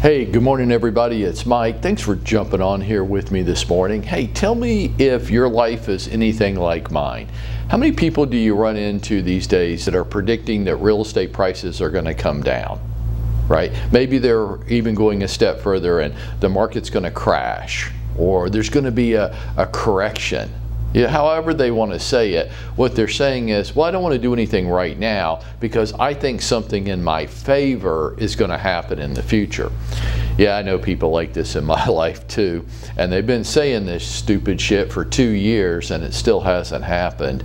Hey, good morning everybody, it's Mike. Thanks for jumping on here with me this morning. Hey, tell me if your life is anything like mine. How many people do you run into these days that are predicting that real estate prices are going to come down? Right? Maybe they're even going a step further and the market's going to crash, or there's going to be a correction. Yeah, however they want to say it, what they're saying is, well, I don't want to do anything right now because I think something in my favor is going to happen in the future. Yeah, I know people like this in my life too, and they've been saying this stupid shit for 2 years and it still hasn't happened.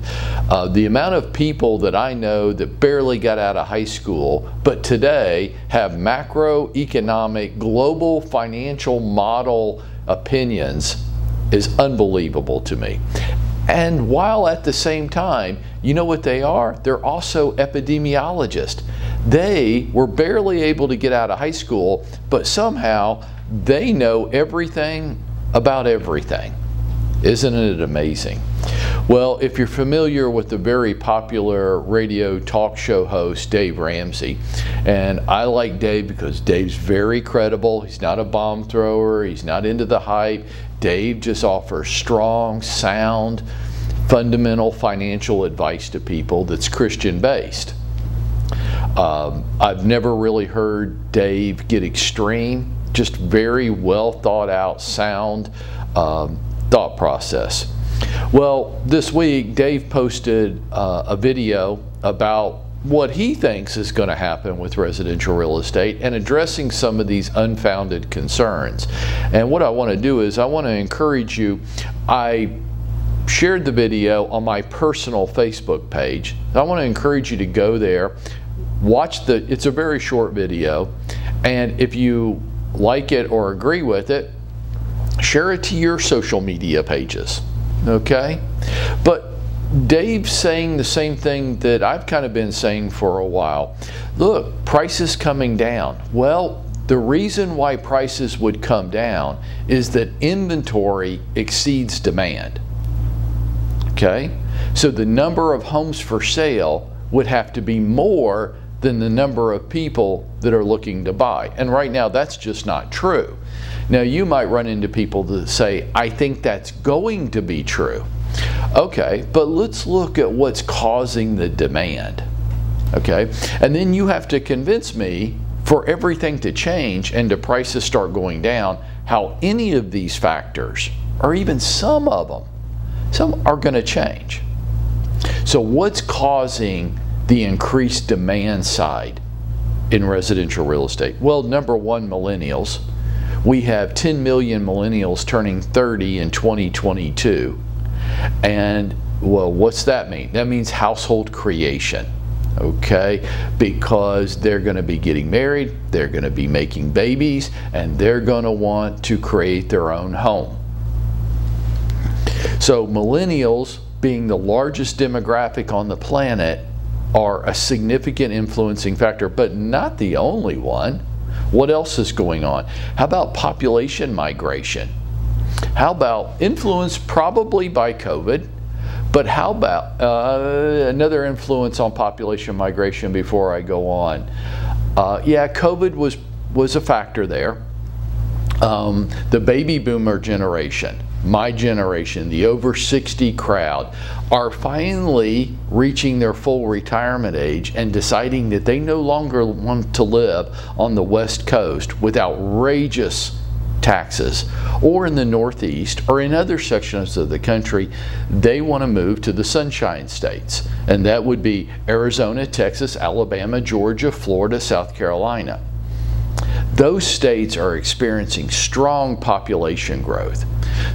The amount of people that I know that barely got out of high school but today have macroeconomic global financial model opinions is unbelievable to me. And while at the same time, you know what they are? They're also epidemiologists. They were barely able to get out of high school, but somehow they know everything about everything. Isn't it amazing? Well, if you're familiar with the very popular radio talk show host, Dave Ramsey, and I like Dave because Dave's very credible. He's not a bomb thrower. He's not into the hype. Dave just offers strong, sound, fundamental financial advice to people that's Christian-based. I've never really heard Dave get extreme, just very well thought out, sound thought process. Well, this week Dave posted a video about what he thinks is going to happen with residential real estate and addressing some of these unfounded concerns. And what I want to do is I want to encourage you. I shared the video on my personal Facebook page. I want to encourage you to go there, watch it's a very short video, and if you like it or agree with it, share it to your social media pages, okay? But Dave's saying the same thing that I've kind of been saying for a while. Look, prices coming down. Well, the reason why prices would come down is that inventory exceeds demand. Okay? So the number of homes for sale would have to be more than the number of people that are looking to buy. And right now, that's just not true. Now, you might run into people that say, I think that's going to be true. Okay, but let's look at what's causing the demand. Okay, and then you have to convince me for everything to change and the prices start going down, how any of these factors, or even some of them, some are going to change. So what's causing the increased demand side in residential real estate? Well, number one, millennials. We have 10 million millennials turning 30 in 2022. And well, what's that mean? That means household creation, okay? Because they're going to be getting married, they're going to be making babies, and they're going to want to create their own home. So millennials, being the largest demographic on the planet, are a significant influencing factor, but not the only one. What else is going on? How about population migration? How about influence probably by COVID, but how about another influence on population migration before I go on? Yeah, COVID was a factor there. The baby boomer generation, my generation, the over 60 crowd, are finally reaching their full retirement age and deciding that they no longer want to live on the West Coast with outrageous taxes, or in the Northeast, or in other sections of the country. They want to move to the Sunshine States, and that would be Arizona, Texas, Alabama, Georgia, Florida, South Carolina. Those states are experiencing strong population growth.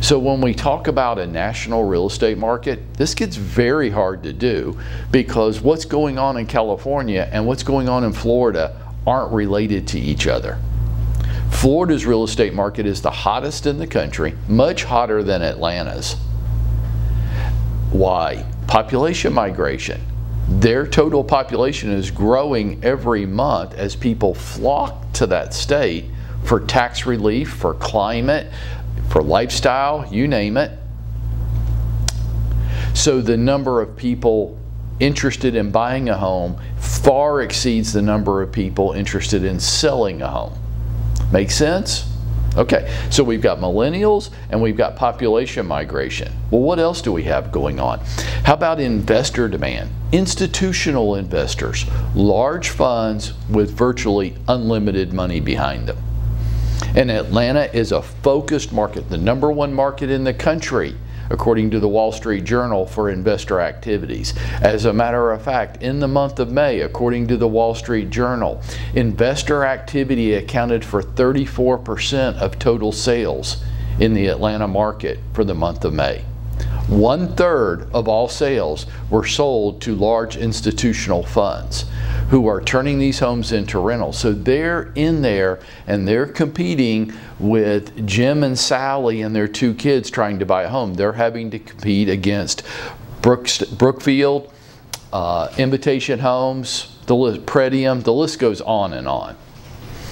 So when we talk about a national real estate market, this gets very hard to do because what's going on in California and what's going on in Florida aren't related to each other. Florida's real estate market is the hottest in the country, much hotter than Atlanta's. Why? Population migration. Their total population is growing every month as people flock to that state for tax relief, for climate, for lifestyle, you name it. So the number of people interested in buying a home far exceeds the number of people interested in selling a home. Make sense? Okay, so we've got millennials and we've got population migration. Well, what else do we have going on? How about investor demand? Institutional investors, large funds with virtually unlimited money behind them. And Atlanta is a focused market, the #1 market in the country, according to the Wall Street Journal, for investor activities. As a matter of fact, in the month of May, according to the Wall Street Journal, investor activity accounted for 34% of total sales in the Atlanta market for the month of May. 1/3 of all sales were sold to large institutional funds who are turning these homes into rentals. So they're in there and they're competing with Jim and Sally and their 2 kids trying to buy a home. They're having to compete against Brookfield, Invitation Homes, Pretium, the list goes on and on.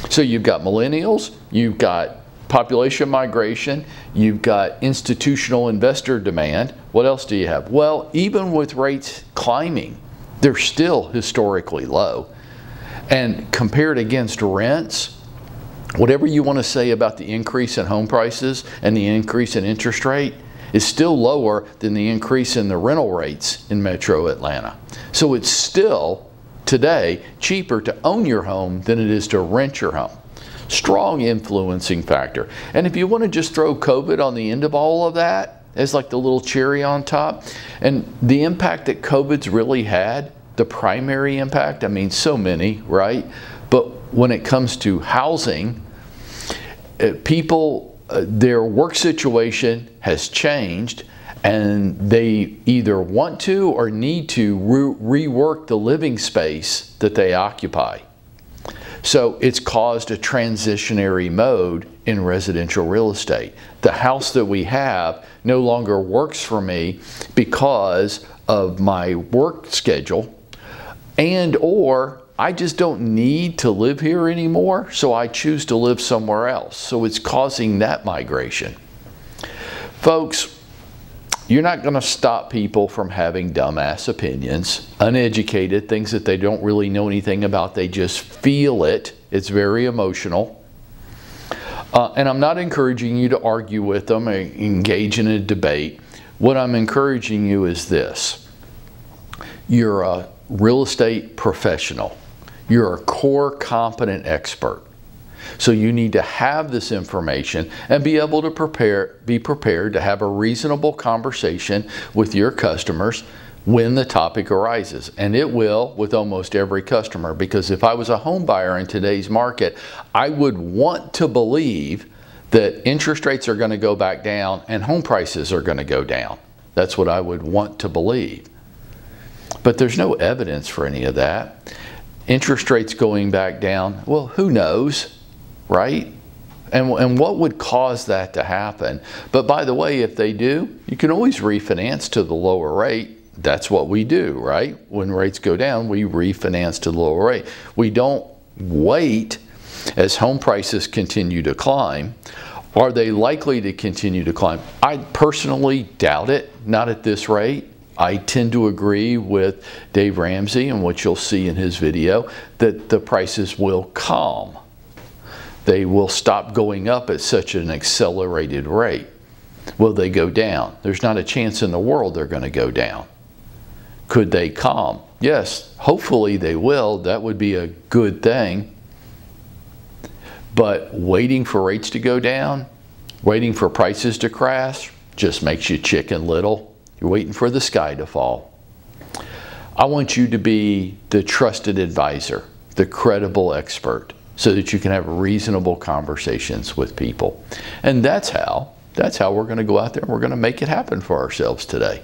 So you've got millennials, you've got population migration, you've got institutional investor demand. What else do you have? Well, even with rates climbing, they're still historically low. And compared against rents, whatever you want to say about the increase in home prices and the increase in interest rate is still lower than the increase in the rental rates in Metro Atlanta. So it's still, today, cheaper to own your home than it is to rent your home. Strong influencing factor. And if you want to just throw COVID on the end of all of that as like the little cherry on top, and the impact that COVID's really had, the primary impact, I mean, so many, right? But when it comes to housing, people, their work situation has changed, and they either want to or need to rework the living space that they occupy. So it's caused a transitionary mode in residential real estate. The house that we have no longer works for me because of my work schedule, and or I just don't need to live here anymore, so I choose to live somewhere else. So it's causing that migration. Folks, you're not going to stop people from having dumbass opinions, uneducated, things that they don't really know anything about. They just feel it. It's very emotional. And I'm not encouraging you to argue with them or engage in a debate. What I'm encouraging you is this. You're a real estate professional. You're a core competent expert. So you need to have this information and be able to be prepared to have a reasonable conversation with your customers when the topic arises. And it will with almost every customer, because if I was a home buyer in today's market, I would want to believe that interest rates are going to go back down and home prices are going to go down. That's what I would want to believe. But there's no evidence for any of that. Interest rates going back down, well, who knows, right? And what would cause that to happen? But by the way, if they do, you can always refinance to the lower rate. That's what we do, right? When rates go down, we refinance to the lower rate. We don't wait as home prices continue to climb. Are they likely to continue to climb? I personally doubt it, not at this rate. I tend to agree with Dave Ramsey and what you'll see in his video, that the prices will calm. They will stop going up at such an accelerated rate. Will they go down? There's not a chance in the world they're going to go down. Could they calm? Yes, hopefully they will. That would be a good thing. But waiting for rates to go down, waiting for prices to crash, just makes you Chicken Little. You're waiting for the sky to fall. I want you to be the trusted advisor, the credible expert, so that you can have reasonable conversations with people. And that's how we're going to go out there and we're going to make it happen for ourselves today.